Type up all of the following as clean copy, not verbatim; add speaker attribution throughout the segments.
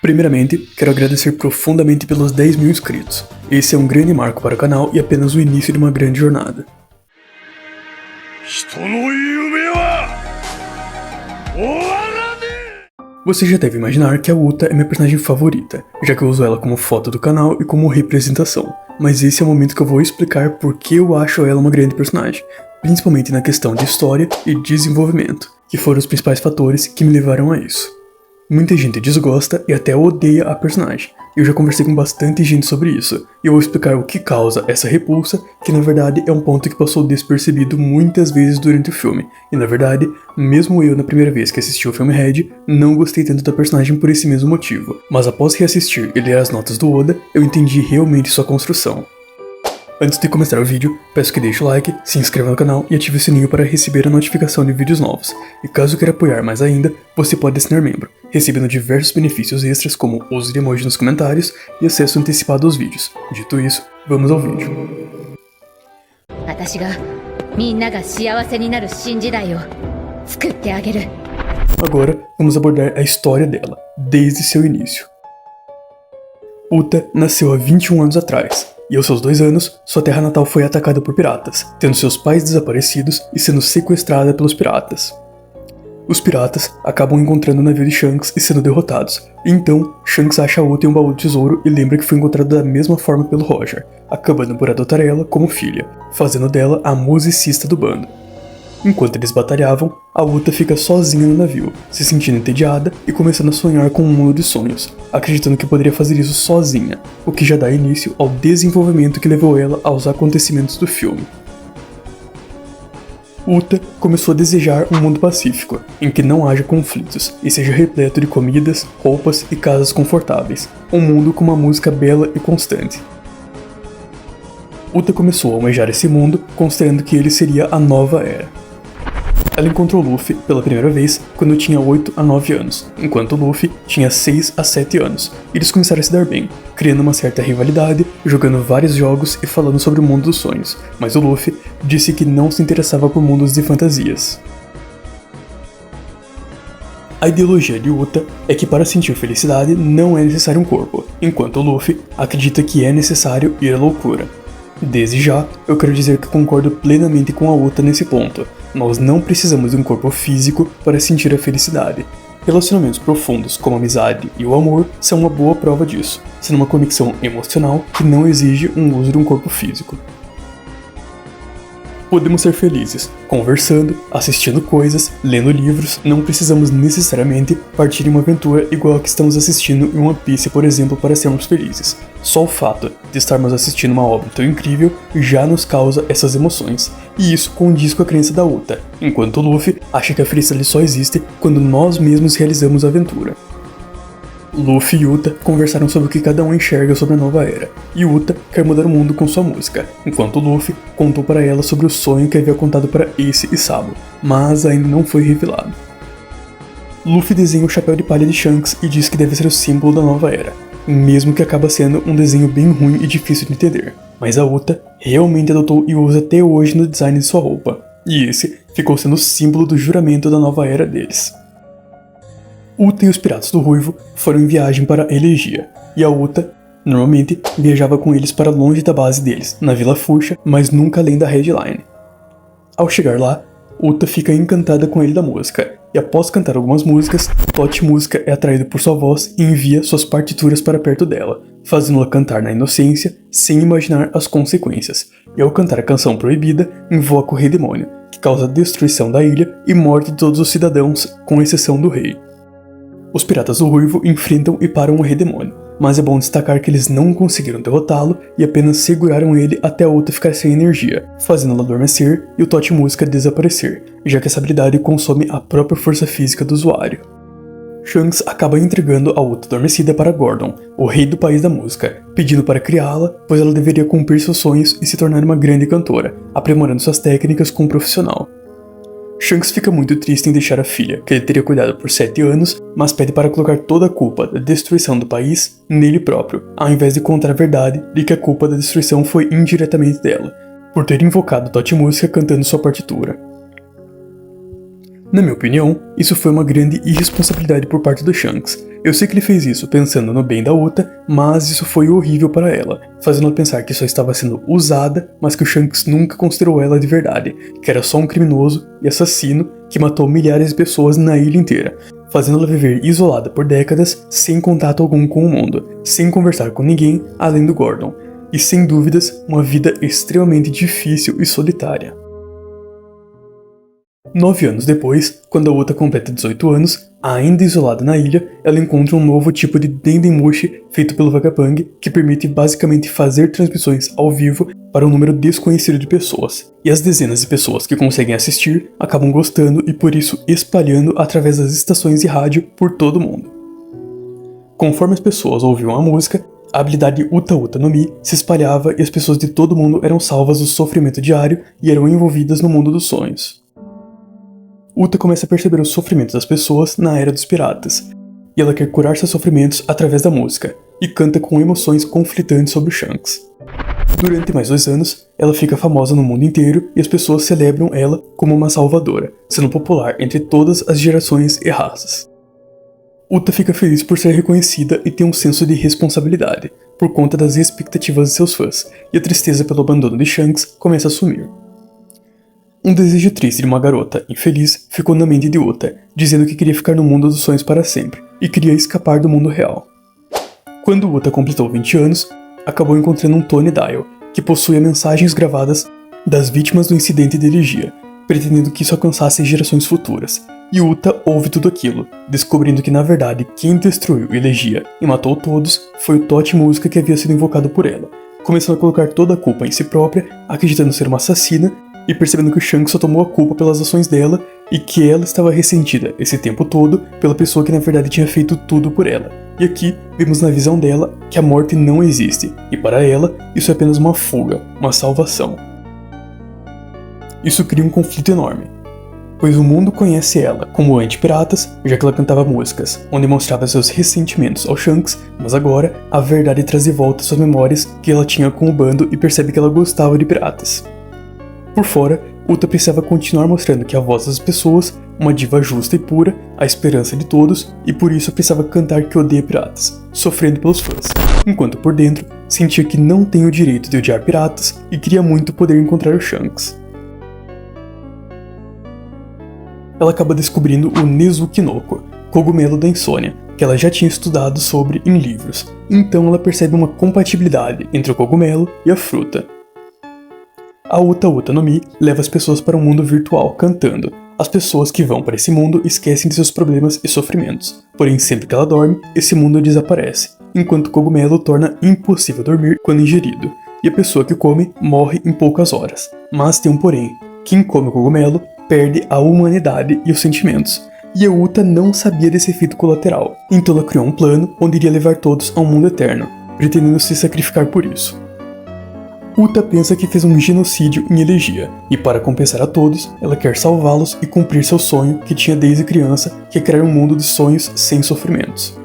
Speaker 1: Primeiramente, quero agradecer profundamente pelos 10 mil inscritos. Esse é um grande marco para o canal e apenas o início de uma grande jornada. Você já deve imaginar que a Uta é minha personagem favorita, já que eu uso ela como foto do canal e como representação. Mas esse é o momento que eu vou explicar por que eu acho ela uma grande personagem, principalmente na questão de história e desenvolvimento, que foram os principais fatores que me levaram a isso. Muita gente desgosta e até odeia a personagem, e eu já conversei com bastante gente sobre isso, e eu vou explicar o que causa essa repulsa, que na verdade é um ponto que passou despercebido muitas vezes durante o filme, e na verdade, mesmo eu na primeira vez que assisti o filme Red, não gostei tanto da personagem por esse mesmo motivo, mas após reassistir e ler as notas do Oda, eu entendi realmente sua construção. Antes de começar o vídeo, peço que deixe o like, se inscreva no canal e ative o sininho para receber a notificação de vídeos novos. E caso queira apoiar mais ainda, você pode assinar membro, recebendo diversos benefícios extras como uso de emoji nos comentários e acesso antecipado aos vídeos. Dito isso, vamos ao vídeo. Agora, vamos abordar a história dela, desde seu início. Uta nasceu há 21 anos atrás, e aos seus 2 anos, sua terra natal foi atacada por piratas, tendo seus pais desaparecidos e sendo sequestrada pelos piratas. Os piratas acabam encontrando o navio de Shanks e sendo derrotados, e então Shanks acha a Uta em um baú de tesouro e lembra que foi encontrado da mesma forma pelo Roger, acabando por adotar ela como filha, fazendo dela a musicista do bando. Enquanto eles batalhavam, a Uta fica sozinha no navio, se sentindo entediada e começando a sonhar com um mundo de sonhos, acreditando que poderia fazer isso sozinha, o que já dá início ao desenvolvimento que levou ela aos acontecimentos do filme. Uta começou a desejar um mundo pacífico, em que não haja conflitos e seja repleto de comidas, roupas e casas confortáveis, um mundo com uma música bela e constante. Uta começou a almejar esse mundo, considerando que ele seria a nova era. Ela encontrou Luffy pela primeira vez quando tinha 8 a 9 anos, enquanto Luffy tinha 6 a 7 anos, e eles começaram a se dar bem, criando uma certa rivalidade, jogando vários jogos e falando sobre o mundo dos sonhos, mas o Luffy disse que não se interessava por mundos de fantasias. A ideologia de Uta é que para sentir felicidade não é necessário um corpo, enquanto o Luffy acredita que é necessário ir à loucura. Desde já, eu quero dizer que concordo plenamente com a Uta nesse ponto. Nós não precisamos de um corpo físico para sentir a felicidade. Relacionamentos profundos como a amizade e o amor são uma boa prova disso, sendo uma conexão emocional que não exige um uso de um corpo físico. Podemos ser felizes, conversando, assistindo coisas, lendo livros, não precisamos necessariamente partir em uma aventura igual a que estamos assistindo em One Piece, por exemplo, para sermos felizes. Só o fato de estarmos assistindo uma obra tão incrível já nos causa essas emoções, e isso condiz com a crença da Uta, enquanto o Luffy acha que a felicidade só existe quando nós mesmos realizamos a aventura. Luffy e Uta conversaram sobre o que cada um enxerga sobre a nova era, e Uta quer mudar o mundo com sua música, enquanto Luffy contou para ela sobre o sonho que havia contado para Ace e Sabo, mas ainda não foi revelado. Luffy desenha o chapéu de palha de Shanks e diz que deve ser o símbolo da nova era, mesmo que acaba sendo um desenho bem ruim e difícil de entender, mas a Uta realmente adotou e usa até hoje no design de sua roupa, e esse ficou sendo o símbolo do juramento da nova era deles. Uta e os Piratas do Ruivo foram em viagem para Elegia, e a Uta, normalmente, viajava com eles para longe da base deles, na Vila Fuchsia, mas nunca além da Red Line. Ao chegar lá, Uta fica encantada com ele da música, e após cantar algumas músicas, Totti Música é atraído por sua voz e envia suas partituras para perto dela, fazendo-la cantar na inocência, sem imaginar as consequências, e ao cantar a canção proibida, invoca o Rei Demônio, que causa a destruição da ilha e morte de todos os cidadãos, com exceção do rei. Os Piratas do Ruivo enfrentam e param o Rei Demônio, mas é bom destacar que eles não conseguiram derrotá-lo e apenas seguraram ele até a Uta ficar sem energia, fazendo-la adormecer e o Totti Música desaparecer, já que essa habilidade consome a própria força física do usuário. Shanks acaba entregando a Uta adormecida para Gordon, o rei do país da música, pedindo para criá-la, pois ela deveria cumprir seus sonhos e se tornar uma grande cantora, aprimorando suas técnicas como profissional. Shanks fica muito triste em deixar a filha, que ele teria cuidado por 7 anos, mas pede para colocar toda a culpa da destruição do país nele próprio, ao invés de contar a verdade de que a culpa da destruição foi indiretamente dela, por ter invocado Totti Música cantando sua partitura. Na minha opinião, isso foi uma grande irresponsabilidade por parte do Shanks, Eu sei que ele fez isso pensando no bem da Uta, mas isso foi horrível para ela, fazendo ela pensar que só estava sendo usada, mas que o Shanks nunca considerou ela de verdade, que era só um criminoso e assassino que matou milhares de pessoas na ilha inteira, fazendo ela viver isolada por décadas, sem contato algum com o mundo, sem conversar com ninguém além do Gordon, e sem dúvidas, uma vida extremamente difícil e solitária. 9 anos depois, quando a Uta completa 18 anos, ainda isolada na ilha, ela encontra um novo tipo de Dendemushi feito pelo Vegapunk que permite basicamente fazer transmissões ao vivo para um número desconhecido de pessoas. E as dezenas de pessoas que conseguem assistir acabam gostando e por isso espalhando através das estações de rádio por todo o mundo. Conforme as pessoas ouviam a música, a habilidade Uta Uta no Mi se espalhava e as pessoas de todo mundo eram salvas do sofrimento diário e eram envolvidas no mundo dos sonhos. Uta começa a perceber o sofrimento das pessoas na Era dos Piratas, e ela quer curar seus sofrimentos através da música, e canta com emoções conflitantes sobre Shanks. Durante mais 2 anos, ela fica famosa no mundo inteiro e as pessoas celebram ela como uma salvadora, sendo popular entre todas as gerações e raças. Uta fica feliz por ser reconhecida e tem um senso de responsabilidade, por conta das expectativas de seus fãs, e a tristeza pelo abandono de Shanks começa a sumir. Um desejo triste de uma garota infeliz ficou na mente de Uta, dizendo que queria ficar no mundo dos sonhos para sempre, e queria escapar do mundo real. Quando Uta completou 20 anos, acabou encontrando um Tony Dial, que possuía mensagens gravadas das vítimas do incidente de Elegia, pretendendo que isso alcançasse gerações futuras, e Uta ouve tudo aquilo, descobrindo que na verdade quem destruiu Elegia e matou todos foi o Tote Música que havia sido invocado por ela, começando a colocar toda a culpa em si própria, acreditando ser uma assassina, e percebendo que o Shanks só tomou a culpa pelas ações dela e que ela estava ressentida esse tempo todo pela pessoa que na verdade tinha feito tudo por ela. E aqui vemos na visão dela que a morte não existe, e para ela isso é apenas uma fuga, uma salvação. Isso cria um conflito enorme, pois o mundo conhece ela como anti-piratas, já que ela cantava músicas onde mostrava seus ressentimentos ao Shanks, mas agora a verdade traz de volta suas memórias que ela tinha com o bando e percebe que ela gostava de piratas. Por fora, Uta precisava continuar mostrando que a voz das pessoas, uma diva justa e pura, a esperança de todos, e por isso precisava cantar que odeia piratas, sofrendo pelos fãs, enquanto por dentro sentia que não tem o direito de odiar piratas e queria muito poder encontrar o Shanks. Ela acaba descobrindo o Nezukinoko, cogumelo da insônia, que ela já tinha estudado sobre em livros, então ela percebe uma compatibilidade entre o cogumelo e a fruta. A Uta Uta no Mi leva as pessoas para um mundo virtual cantando. As pessoas que vão para esse mundo esquecem de seus problemas e sofrimentos, porém sempre que ela dorme, esse mundo desaparece, enquanto o cogumelo torna impossível dormir quando ingerido, e a pessoa que come morre em poucas horas. Mas tem um porém, quem come o cogumelo perde a humanidade e os sentimentos, e a Uta não sabia desse efeito colateral, então ela criou um plano onde iria levar todos a um mundo eterno, pretendendo se sacrificar por isso. Uta pensa que fez um genocídio em Elegia, e para compensar a todos, ela quer salvá-los e cumprir seu sonho que tinha desde criança, que é criar um mundo de sonhos sem sofrimentos.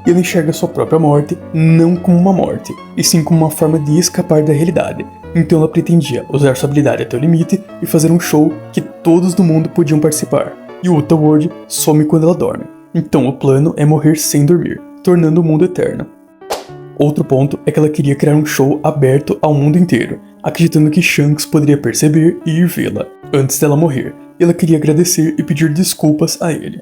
Speaker 1: E ela enxerga sua própria morte não como uma morte, e sim como uma forma de escapar da realidade, então ela pretendia usar sua habilidade até o limite e fazer um show que todos do mundo podiam participar, e o Uta World some quando ela dorme, então o plano é morrer sem dormir, tornando o mundo eterno. Outro ponto é que ela queria criar um show aberto ao mundo inteiro, acreditando que Shanks poderia perceber e ir vê-la, antes dela morrer, e ela queria agradecer e pedir desculpas a ele.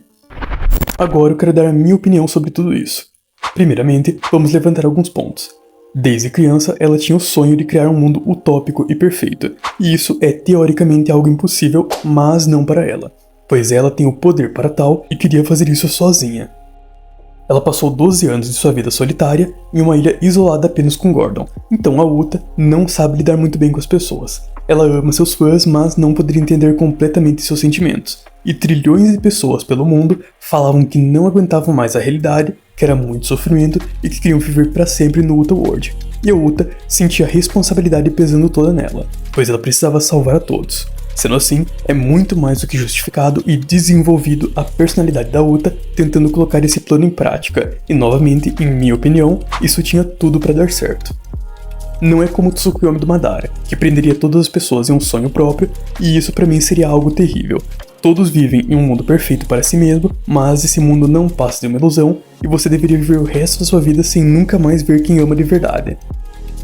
Speaker 1: Agora eu quero dar a minha opinião sobre tudo isso. Primeiramente, vamos levantar alguns pontos. Desde criança, ela tinha o sonho de criar um mundo utópico e perfeito, e isso é teoricamente algo impossível, mas não para ela, pois ela tem o poder para tal e queria fazer isso sozinha. Ela passou 12 anos de sua vida solitária em uma ilha isolada apenas com Gordon, então a Uta não sabe lidar muito bem com as pessoas. Ela ama seus fãs, mas não poderia entender completamente seus sentimentos, e trilhões de pessoas pelo mundo falavam que não aguentavam mais a realidade, que era muito sofrimento e que queriam viver para sempre no Uta World. E a Uta sentia a responsabilidade pesando toda nela, pois ela precisava salvar a todos. Sendo assim, é muito mais do que justificado e desenvolvido a personalidade da Uta tentando colocar esse plano em prática, e novamente, em minha opinião, isso tinha tudo para dar certo. Não é como o Tsukuyomi do Madara, que prenderia todas as pessoas em um sonho próprio, e isso para mim seria algo terrível. Todos vivem em um mundo perfeito para si mesmo, mas esse mundo não passa de uma ilusão e você deveria viver o resto da sua vida sem nunca mais ver quem ama de verdade.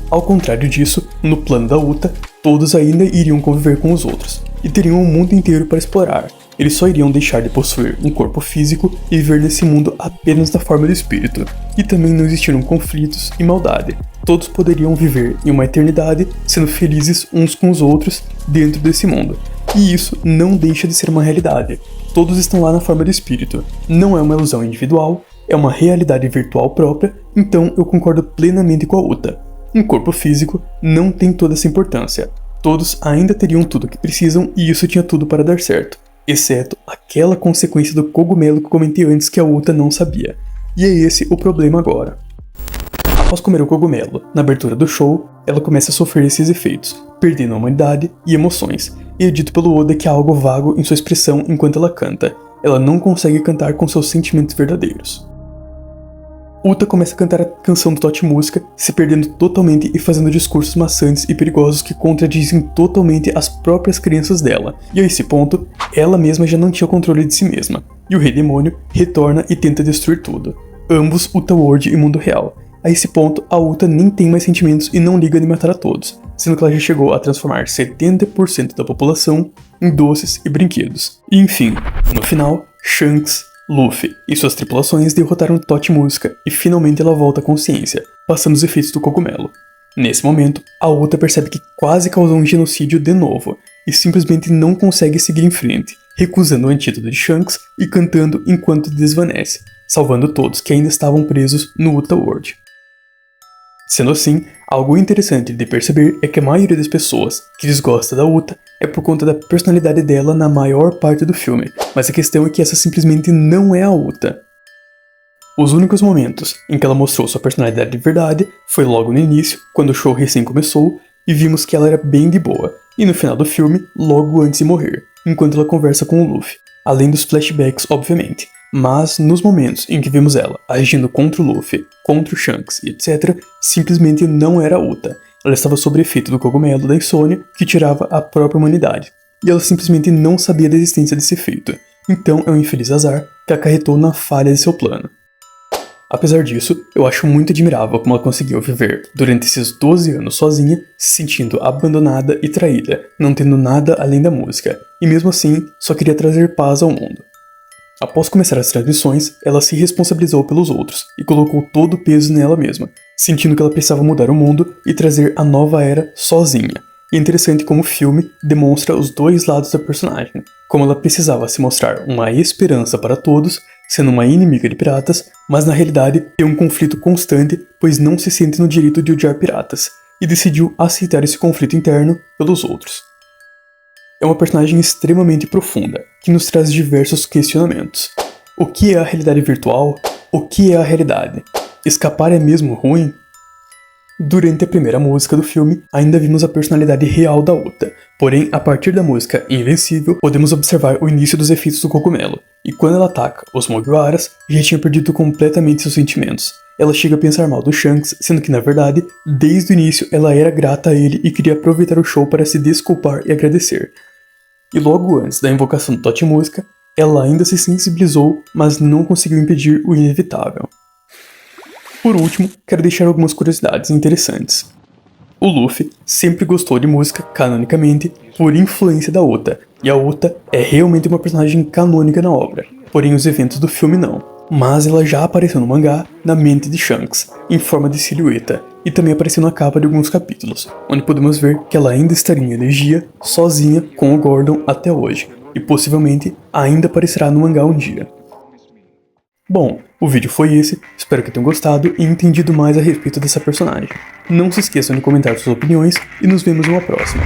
Speaker 1: Ao contrário disso, no plano da Uta, todos ainda iriam conviver com os outros e teriam um mundo inteiro para explorar. Eles só iriam deixar de possuir um corpo físico e viver nesse mundo apenas na forma do espírito. E também não existiram conflitos e maldade. Todos poderiam viver em uma eternidade, sendo felizes uns com os outros dentro desse mundo. E isso não deixa de ser uma realidade. Todos estão lá na forma do espírito. Não é uma ilusão individual, é uma realidade virtual própria, então eu concordo plenamente com a Uta. Um corpo físico não tem toda essa importância. Todos ainda teriam tudo o que precisam e isso tinha tudo para dar certo. Exceto aquela consequência do cogumelo que comentei antes que a Uta não sabia. E é esse o problema agora. Após comer o cogumelo, na abertura do show, ela começa a sofrer esses efeitos, perdendo a humanidade e emoções. E é dito pelo Oda que há algo vago em sua expressão enquanto ela canta. Ela não consegue cantar com seus sentimentos verdadeiros. Uta começa a cantar a canção do Totti Música, se perdendo totalmente e fazendo discursos maçantes e perigosos que contradizem totalmente as próprias crenças dela. E a esse ponto, ela mesma já não tinha controle de si mesma. E o Rei Demônio retorna e tenta destruir tudo. Ambos, Uta World e mundo real. A esse ponto, a Uta nem tem mais sentimentos e não liga de matar a todos, sendo que ela já chegou a transformar 70% da população em doces e brinquedos. E enfim, no final, Shanks, Luffy e suas tripulações derrotaram Totti Música e finalmente ela volta à consciência, passando os efeitos do cogumelo. Nesse momento, a Uta percebe que quase causou um genocídio de novo e simplesmente não consegue seguir em frente, recusando o antídoto de Shanks e cantando enquanto desvanece, salvando todos que ainda estavam presos no Uta World. Sendo assim, algo interessante de perceber é que a maioria das pessoas que desgosta da Uta é por conta da personalidade dela na maior parte do filme, mas a questão é que essa simplesmente não é a Uta. Os únicos momentos em que ela mostrou sua personalidade de verdade foi logo no início, quando o show recém começou, e vimos que ela era bem de boa, e no final do filme, logo antes de morrer, enquanto ela conversa com o Luffy, além dos flashbacks, obviamente. Mas nos momentos em que vimos ela agindo contra o Luffy, contra o Shanks e etc, simplesmente não era a Uta. Ela estava sob efeito do cogumelo da insônia que tirava a própria humanidade. E ela simplesmente não sabia da existência desse efeito. Então é um infeliz azar que acarretou na falha de seu plano. Apesar disso, eu acho muito admirável como ela conseguiu viver durante esses 12 anos sozinha, se sentindo abandonada e traída, não tendo nada além da música, e mesmo assim só queria trazer paz ao mundo. Após começar as transmissões, ela se responsabilizou pelos outros e colocou todo o peso nela mesma, sentindo que ela precisava mudar o mundo e trazer a nova era sozinha. E é interessante como o filme demonstra os dois lados da personagem, como ela precisava se mostrar uma esperança para todos, sendo uma inimiga de piratas, mas na realidade tem um conflito constante, pois não se sente no direito de odiar piratas, e decidiu aceitar esse conflito interno pelos outros. É uma personagem extremamente profunda, que nos traz diversos questionamentos. O que é a realidade virtual? O que é a realidade? Escapar é mesmo ruim? Durante a primeira música do filme, ainda vimos a personalidade real da Uta, porém, a partir da música Invencível, podemos observar o início dos efeitos do cogumelo, e quando ela ataca os Mugiwaras, já tinha perdido completamente seus sentimentos. Ela chega a pensar mal do Shanks, sendo que na verdade, desde o início ela era grata a ele e queria aproveitar o show para se desculpar e agradecer. E logo antes da invocação do Totti Música, ela ainda se sensibilizou, mas não conseguiu impedir o inevitável. Por último, quero deixar algumas curiosidades interessantes. O Luffy sempre gostou de música canonicamente por influência da Uta, e a Uta é realmente uma personagem canônica na obra, porém os eventos do filme não. Mas ela já apareceu no mangá na mente de Shanks, em forma de silhueta, e também apareceu na capa de alguns capítulos, onde podemos ver que ela ainda estaria em energia, sozinha com o Gordon até hoje, e possivelmente ainda aparecerá no mangá um dia. Bom, o vídeo foi esse, espero que tenham gostado e entendido mais a respeito dessa personagem. Não se esqueçam de comentar suas opiniões e nos vemos numa próxima.